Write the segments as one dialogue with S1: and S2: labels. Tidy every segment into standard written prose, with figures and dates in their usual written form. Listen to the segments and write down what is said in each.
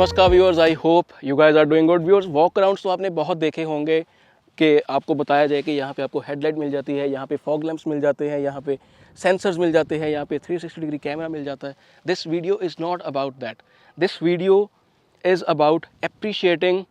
S1: नमस्कार viewers, I hope you guys are doing good. Viewers, walk arounds तो आपने बहुत देखे होंगे कि आपको बताया जाए कि यहाँ पे आपको हेडलाइट मिल जाती है, यहाँ पे फॉग लैंप्स मिल जाते हैं, यहाँ पे सेंसर्स मिल जाते हैं, यहाँ पे 360 डिग्री कैमरा मिल जाता है। This video is not about that. This video is about appreciating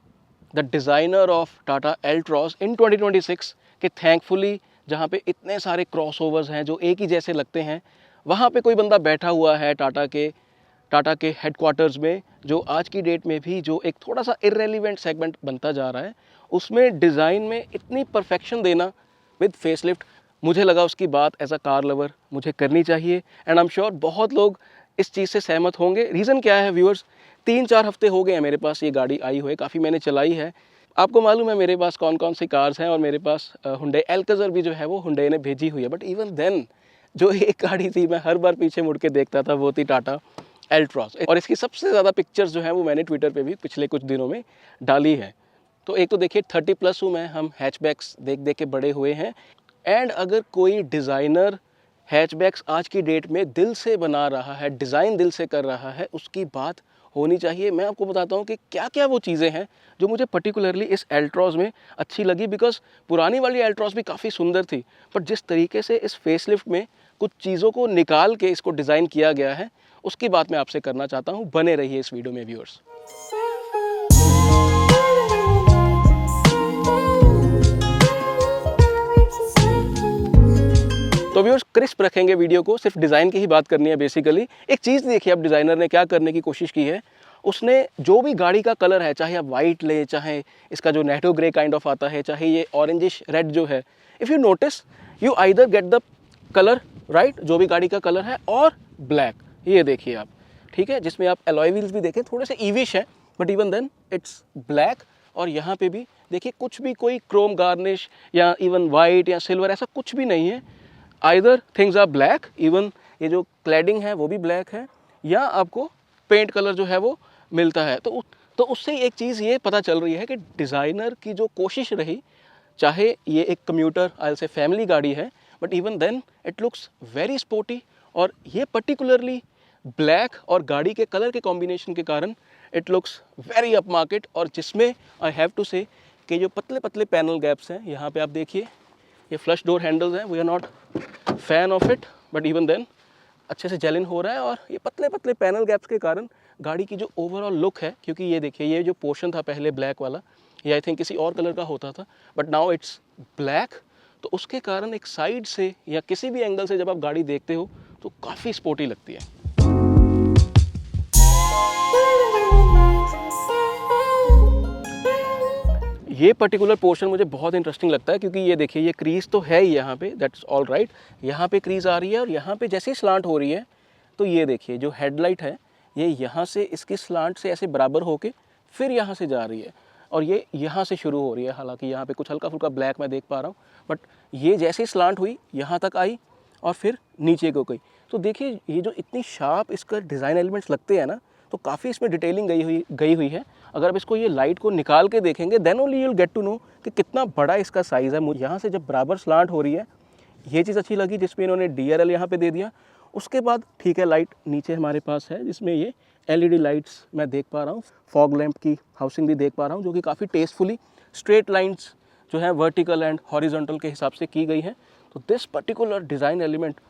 S1: the designer of Tata Altroz in 2026 कि थैंकफुली जहाँ पे इतने सारे क्रॉसओवर्स हैं जो एक ही जैसे लगते हैं, वहाँ पे कोई बंदा बैठा हुआ है टाटा के हेडक्वार्टर्स में, जो आज की डेट में भी जो एक थोड़ा सा इररेलेवेंट सेगमेंट बनता जा रहा है, उसमें डिज़ाइन में इतनी परफेक्शन देना विद फेसलिफ्ट, मुझे लगा उसकी बात एज अ कार लवर मुझे करनी चाहिए। एंड आई एम श्योर बहुत लोग इस चीज़ से सहमत होंगे। रीज़न क्या है व्यूअर्स, 3-4 हफ्ते हो गए हैं मेरे पास ये गाड़ी आई हुई, काफ़ी मैंने चलाई है। आपको मालूम है मेरे पास कौन कौन सी कार्स हैं, और मेरे पास हुंडई एल्काज़र भी जो है वो हुंडई ने भेजी हुई है। बट इवन देन जो एक गाड़ी थी मैं हर बार पीछे मुड़ के देखता था, वो थी टाटा एल्ट्रॉस। और इसकी सबसे ज़्यादा पिक्चर्स जो हैं वो मैंने ट्विटर पे भी पिछले कुछ दिनों में डाली है। तो एक तो देखिए 30+ हूँ मैं, हम हैचबैक्स देख देख के बड़े हुए हैं। एंड अगर कोई डिज़ाइनर हैचबैक्स आज की डेट में दिल से बना रहा है, डिज़ाइन दिल से कर रहा है, उसकी बात होनी चाहिए। मैं आपको बताता हूँ कि क्या क्या वो चीज़ें हैं जो मुझे पर्टिकुलरली इस एल्ट्रॉस में अच्छी लगी। बिकॉज पुरानी वाली एल्ट्रॉस भी काफ़ी सुंदर थी, बट जिस तरीके से इस फेसलिफ्ट में कुछ चीज़ों को निकाल के इसको डिज़ाइन किया गया है, उसकी बात मैं आपसे करना चाहता हूँ। बने रहिए इस वीडियो में व्यूअर्स। तो व्यूअर्स, क्रिस्प रखेंगे वीडियो को, सिर्फ डिज़ाइन की ही बात करनी है बेसिकली। एक चीज़ देखिए, अब डिज़ाइनर ने क्या करने की कोशिश की है, उसने जो भी गाड़ी का कलर है, चाहे आप वाइट ले, चाहे इसका जो नेटो ग्रे काइंड ऑफ आता है, चाहे ये ऑरेंजिश रेड जो है, if you notice you either get the colour right, जो भी गाड़ी का कलर है, और ब्लैक। ये देखिए आप, ठीक है, जिसमें आप एलॉय व्हील्स भी देखें, थोड़े से ईविश है, but even then it's black. और यहाँ पे भी देखिए कुछ भी कोई क्रोम गार्निश या इवन वाइट या सिल्वर ऐसा कुछ भी नहीं है। Either things are black, even ये जो क्लैडिंग है वो भी ब्लैक है, या आपको पेंट कलर जो है वो मिलता है। तो उससे एक चीज़ ये पता चल रही है कि डिज़ाइनर की जो कोशिश रही, चाहे ये एक कम्यूटर आई से फैमिली गाड़ी है, but even then it looks very sporty. और ये पर्टिकुलरली ब्लैक और गाड़ी के कलर के कॉम्बिनेशन के कारण it looks very up market. और जिसमें आई हैव टू से कि जो पतले पतले पैनल गैप्स हैं, यहाँ पे आप देखिए ये फ्लश डोर हैंडल्स हैं, we are not fan of it, but even then अच्छे से जेलिन हो रहा है। और ये पतले पतले पैनल गैप्स के कारण गाड़ी की जो ओवरऑल लुक है, क्योंकि ये देखिए ये जो पोर्शन था पहले ब्लैक वाला, ये आई थिंक किसी और कलर का होता था, बट नाउ इट्स ब्लैक। तो उसके कारण एक साइड से या किसी भी एंगल से जब आप गाड़ी देखते हो तो काफ़ी स्पोर्टी लगती है। ये पर्टिकुलर पोर्शन मुझे बहुत इंटरेस्टिंग लगता है, क्योंकि ये देखिए ये क्रीज तो है ही यहाँ पे, दैट्स ऑल राइट, यहाँ पे क्रीज आ रही है, और यहाँ पे जैसे ही स्लांट हो रही है, तो ये देखिए जो हेडलाइट है ये यहाँ से इसकी स्लांट से ऐसे बराबर होके फिर यहाँ से जा रही है, और ये यहाँ से शुरू हो रही है। हालांकि यहाँ पे कुछ हल्का फुल्का ब्लैक मैं देख पा रहा हूँ, बट ये जैसे ही स्लांट हुई यहाँ तक आई और फिर नीचे को गई। तो देखिए ये जो इतनी शार्प इसका डिज़ाइन एलिमेंट्स लगते हैं ना, तो काफ़ी इसमें डिटेलिंग गई हुई है। अगर आप इसको ये लाइट को निकाल के देखेंगे, then only you will get to know कि कितना बड़ा इसका साइज़ है। मुझे यहाँ से जब बराबर स्लांट हो रही है, ये चीज़ अच्छी लगी, जिसमें इन्होंने DRL यहाँ पे दे दिया। उसके बाद ठीक है, लाइट नीचे हमारे पास है, जिसमें ये LED लाइट्स मैं देख पा रहा हूँ, फॉग लैंप की हाउसिंग भी देख पा रहा हूँ, जो कि काफ़ी टेस्टफुली स्ट्रेट लाइन्स जो है वर्टिकल एंड हॉरिजॉन्टल के हिसाब से की गई है। तो दिस पर्टिकुलर डिज़ाइन एलिमेंट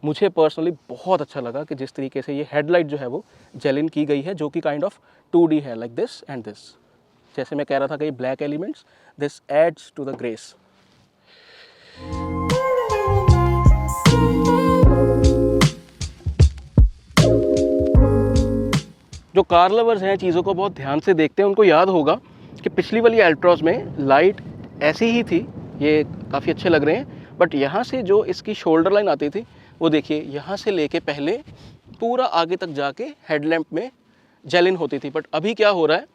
S1: मुझे पर्सनली बहुत अच्छा लगा कि जिस तरीके से ये हेडलाइट जो है वो जेलिन की गई है, जो कि काइंड ऑफ 2D है, लाइक दिस एंड दिस। जैसे मैं कह रहा था कि ये black elements, this adds to the grace. जो कार लवर्स हैं, चीज़ों को बहुत ध्यान से देखते हैं, उनको याद होगा कि पिछली वाली एल्ट्रॉस में लाइट ऐसी ही थी, ये काफ़ी अच्छे लग रहे हैं, बट यहाँ से जो इसकी शोल्डर लाइन आती थी, वो देखिए यहाँ से लेके पहले पूरा आगे तक जाके हेडलैम्प में जेलिन होती थी। बट अभी क्या हो रहा है,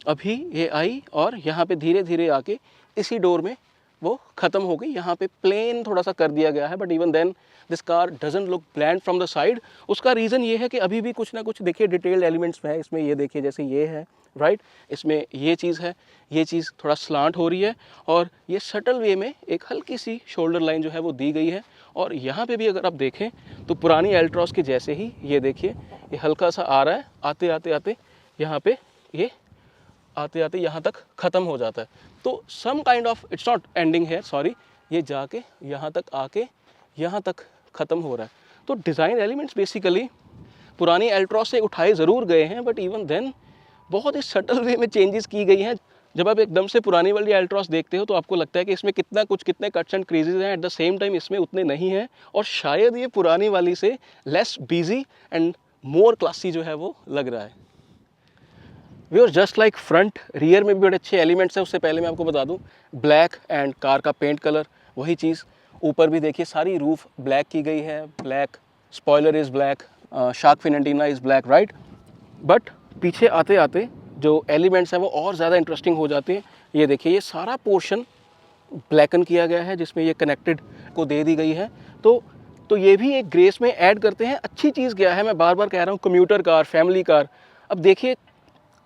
S1: अभी ये आई और यहाँ पे धीरे धीरे आके इसी डोर में वो ख़त्म हो गई। यहाँ पे प्लेन थोड़ा सा कर दिया गया है, but even then this car doesn't look bland from the side. उसका रीज़न ये है कि अभी भी कुछ ना कुछ देखिए डिटेल्ड एलिमेंट्स है इसमें। ये देखिए जैसे ये है राइट, इसमें ये चीज़ है, ये चीज़ थोड़ा स्लांट हो रही है, और ये सटल वे में एक हल्की सी शोल्डर लाइन जो है वो दी गई है। और यहाँ पे भी अगर आप देखें तो पुरानी एल्ट्रॉस के जैसे ही ये देखिए ये हल्का सा आ रहा है, आते आते आते यहाँ पे ये आते आते यहाँ तक ख़त्म हो जाता है। तो some kind of, it's not ending है, सॉरी, ये जाके यहाँ तक आके यहाँ तक ख़त्म हो रहा है। तो डिज़ाइन एलिमेंट्स बेसिकली पुरानी एल्ट्रॉस से उठाए ज़रूर गए हैं, बट इवन देन बहुत ही सटल वे में चेंजेस की गई हैं। जब आप एकदम से पुरानी वाली एल्ट्रॉस देखते हो तो आपको लगता है कि इसमें कितने कट्स एंड क्रीजेज हैं, एट द सेम टाइम इसमें उतने नहीं हैं, और शायद ये पुरानी वाली से less busy and more classy जो है वो लग रहा है। Viewer, just like front, rear में भी बड़े अच्छे एलिमेंट्स हैं। उससे पहले मैं आपको बता दूं, ब्लैक एंड कार का पेंट कलर वही चीज़। ऊपर भी देखिए सारी रूफ ब्लैक की गई है, black spoiler is black, shark fin antenna is black, right. But पीछे आते आते जो एलिमेंट्स हैं वो और ज़्यादा इंटरेस्टिंग हो जाते हैं। ये देखिए, ये सारा पोर्शन ब्लैकन किया गया है जिसमें ये कनेक्टेड को दे दी गई है। तो ये भी एक ग्रेस में ऐड करते हैं। अच्छी चीज़ क्या है, मैं बार बार कह रहा हूँ, कम्यूटर कार, फैमिली कार। अब देखिए,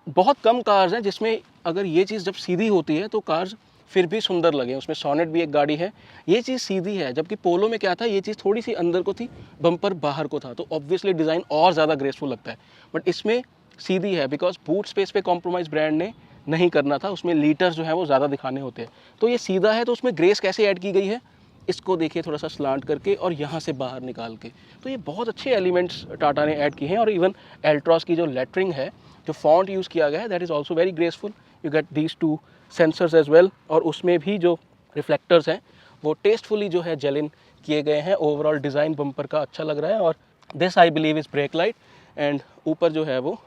S1: बहुत कम कार्स हैं जिसमें अगर ये चीज़ जब सीधी होती है तो कार्स फिर भी सुंदर लगे। उसमें सोनेट भी एक गाड़ी है, ये चीज़ सीधी है, जबकि पोलो में क्या था, ये चीज़ थोड़ी सी अंदर को थी, बम्पर बाहर को था, तो ऑब्वियसली डिज़ाइन और ज़्यादा ग्रेसफुल लगता है। बट इसमें सीधी है बिकॉज बूट स्पेस पे कॉम्प्रोमाइज़ ब्रांड ने नहीं करना था, उसमें लीटर्स जो है वो ज़्यादा दिखाने होते हैं। तो ये सीधा है, तो उसमें ग्रेस कैसे ऐड की गई है, इसको देखिए थोड़ा सा स्लांट करके और यहाँ से बाहर निकाल के। तो ये बहुत अच्छे एलिमेंट्स टाटा ने ऐड किए हैं। और इवन एल्ट्रॉस की जो लेटरिंग है, जो फॉन्ट यूज़ किया गया है, that is also very graceful. You get these two sensors as well, और उसमें भी जो रिफ्लेक्टर्स हैं वो टेस्टफुली जो है जेल इन किए गए हैं। ओवरऑल डिज़ाइन बम्पर का अच्छा लग रहा है। और this I believe is brake light, and ऊपर जो है वो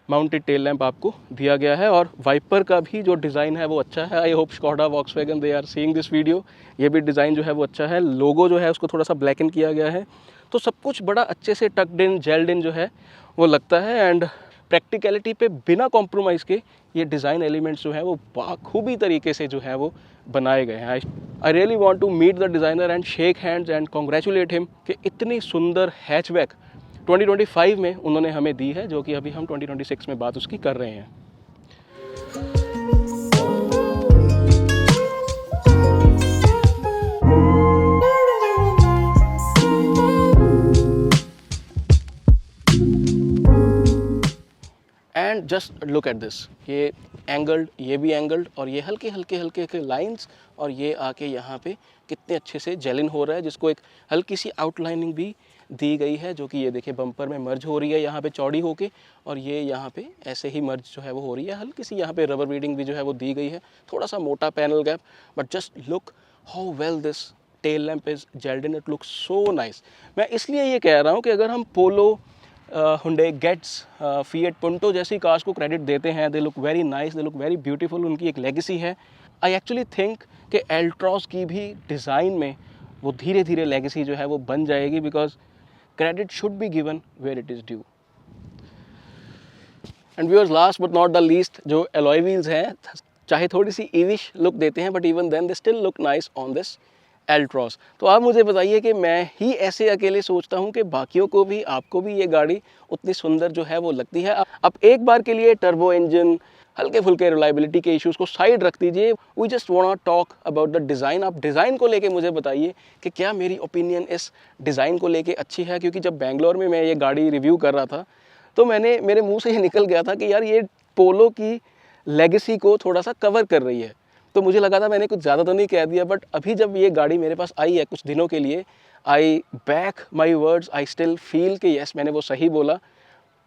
S1: माउंटेड टेल लैंप आपको दिया गया है। और वाइपर का भी जो डिज़ाइन है वो अच्छा है। I hope Skoda Volkswagen they are seeing this video. ये भी डिज़ाइन जो है वो अच्छा है। लोगो जो है उसको थोड़ा सा ब्लैकन किया गया है। तो सब कुछ बड़ा अच्छे से टक्ड इन, जेल्ड इन जो है वो लगता है। एंड प्रैक्टिकलिटी पे बिना कॉम्प्रोमाइज़ के ये डिज़ाइन एलिमेंट्स जो है वो बाखूबी तरीके से जो है वो बनाए गए हैं। I really want to meet the designer and shake hands and congratulate him कि इतनी सुंदर हैचबैक 2025 में उन्होंने हमें दी है, जो कि अभी हम 2026 में बात उसकी कर रहे हैं। And just look at this, ये एंगल्ड, ये भी एंगल्ड, और ये हल्के हल्के लाइंस, और ये आके यहाँ पे कितने अच्छे से जेलिन हो रहा है, जिसको एक हल्की सी आउटलाइनिंग भी दी गई है, जो कि ये देखिए बम्पर में मर्ज हो रही है यहाँ पे चौड़ी होके, और ये यहाँ पे ऐसे ही मर्ज जो है वो हो रही है। हल्की सी यहाँ पे रबर बीडिंग भी जो है वो दी गई है, थोड़ा सा मोटा panel gap, but just look how well this tail lamp is gelled in, it looks so nice. मैं इसलिए ये कह रहा हूँ कि अगर हम पोलो, हुंडई गेट्स, फिएट पुंटो जैसी कार्स को क्रेडिट देते हैं, they look very nice, they look very beautiful, उनकी एक लेगेसी है। आई एक्चुअली थिंक कि एल्ट्रॉस की भी डिज़ाइन में वो धीरे धीरे लेगेसी जो है वो बन जाएगी, because credit should be given where it is due. And viewers, last but not the least, जो एलॉय व्हील्स हैं, चाहे थोड़ी सी ईविश लुक देते हैं, but even then they still look nice on this Altroz. तो आप मुझे बताइए कि मैं ही ऐसे अकेले सोचता हूँ कि बाकियों को भी, आपको भी ये गाड़ी उतनी सुंदर जो है वो लगती है? अब एक बार के लिए टर्बो इंजन, हल्के फुल्के रिलायबिलिटी के इश्यूज़ को साइड रख दीजिए। We just want to talk about the design. आप डिज़ाइन को लेके मुझे बताइए कि क्या मेरी ओपिनियन इस डिज़ाइन को लेके अच्छी है? क्योंकि जब बेंगलोर में मैं ये गाड़ी रिव्यू कर रहा था तो मेरे मुंह से ये निकल गया था कि यार ये पोलो की लेगेसी को थोड़ा सा कवर कर रही है। तो मुझे लगा था मैंने कुछ ज़्यादा तो नहीं कह दिया, बट अभी जब ये गाड़ी मेरे पास आई है कुछ दिनों के लिए, I back my words, I still feel कि यस, मैंने वो सही बोला।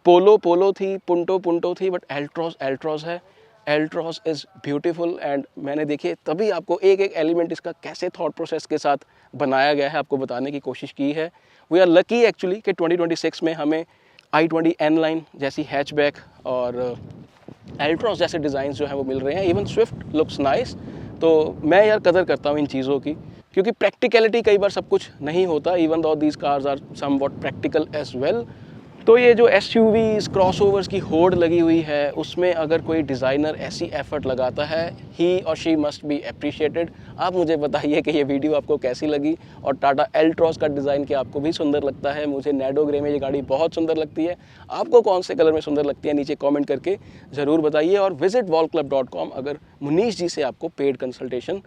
S1: पोलो पोलो थी, पुंटो पुंटो थी, बट एल्ट्रॉस एल्ट्रॉस है। Altroz is beautiful. एंड मैंने देखिए तभी आपको एक एक एलिमेंट इसका कैसे थॉट प्रोसेस के साथ बनाया गया है आपको बताने की कोशिश की है। वी आर लकी एक्चुअली कि 2026 में हमें i20 N लाइन जैसी हैचबैक और एल्ट्रॉस जैसे डिज़ाइन जो हैं वो मिल रहे हैं। Even Swift looks nice. तो मैं यार कदर करता हूँ इन चीज़ों की, क्योंकि प्रैक्टिकलिटी कई बार सब कुछ नहीं होता, even though these cars are somewhat practical as well. तो ये जो एसयूवीज़, क्रॉसओवर्स की होड़ लगी हुई है, उसमें अगर कोई डिज़ाइनर ऐसी एफर्ट लगाता है, ही और शी मस्ट बी अप्रिशिएटेड। आप मुझे बताइए कि ये वीडियो आपको कैसी लगी, और टाटा एल्ट्रॉस का डिज़ाइन क्या आपको भी सुंदर लगता है? मुझे नैडो ग्रे में ये गाड़ी बहुत सुंदर लगती है। आपको कौन से कलर में सुंदर लगती है, नीचे कॉमेंट करके ज़रूर बताइए। और विजिट wallclub.com अगर मुनीश जी से आपको पेड कंसल्टेशन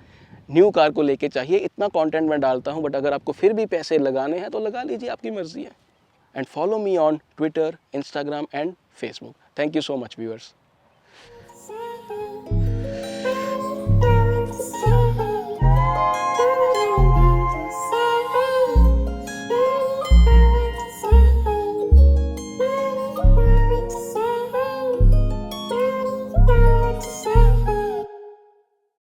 S1: न्यू कार को लेके चाहिए। इतना कंटेंट मैं डालता हूँ, बट अगर आपको फिर भी पैसे लगाने हैं तो लगा लीजिए, आपकी मर्ज़ी है। And follow me on Twitter, Instagram and Facebook. Thank you so much, viewers.